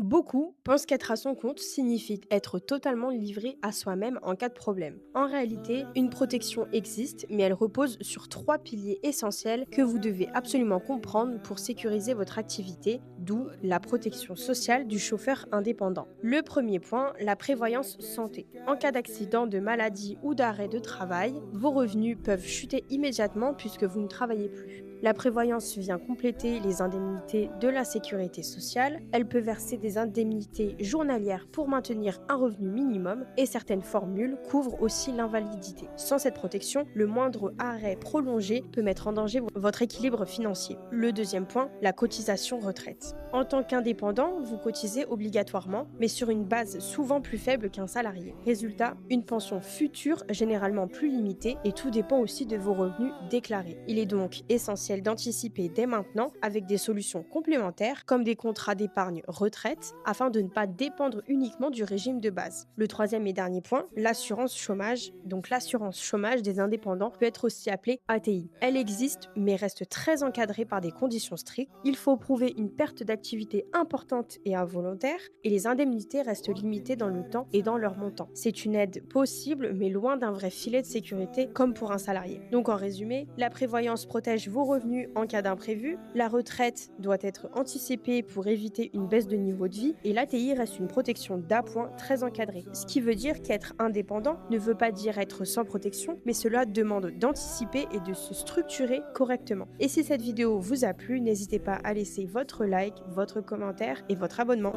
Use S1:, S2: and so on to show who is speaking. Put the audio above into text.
S1: Beaucoup pensent qu'être à son compte signifie être totalement livré à soi-même en cas de problème. En réalité, une protection existe, mais elle repose sur trois piliers essentiels que vous devez absolument comprendre pour sécuriser votre activité, d'où la protection sociale du chauffeur indépendant. Le premier point, la prévoyance santé. En cas d'accident, de maladie ou d'arrêt de travail, vos revenus peuvent chuter immédiatement puisque vous ne travaillez plus. La prévoyance vient compléter les indemnités de la sécurité sociale. Elle peut verser des indemnités journalières pour maintenir un revenu minimum et certaines formules couvrent aussi l'invalidité. Sans cette protection, le moindre arrêt prolongé peut mettre en danger votre équilibre financier. Le deuxième point, la cotisation retraite. En tant qu'indépendant, vous cotisez obligatoirement, mais sur une base souvent plus faible qu'un salarié. Résultat, une pension future généralement plus limitée et tout dépend aussi de vos revenus déclarés. Il est donc essentiel d'anticiper dès maintenant avec des solutions complémentaires comme des contrats d'épargne retraite afin de ne pas dépendre uniquement du régime de base. Le troisième et dernier point, l'assurance chômage. Donc l'assurance chômage des indépendants peut être aussi appelée ATI. Elle existe mais reste très encadrée par des conditions strictes. Il faut prouver une perte d'activité importante et involontaire et les indemnités restent limitées dans le temps et dans leur montant. C'est une aide possible mais loin d'un vrai filet de sécurité comme pour un salarié. Donc en résumé, la prévoyance protège vos revenus en cas d'imprévu, la retraite doit être anticipée pour éviter une baisse de niveau de vie et l'ATI reste une protection d'appoint très encadrée. Ce qui veut dire qu'être indépendant ne veut pas dire être sans protection, mais cela demande d'anticiper et de se structurer correctement. Et si cette vidéo vous a plu, n'hésitez pas à laisser votre like, votre commentaire et votre abonnement.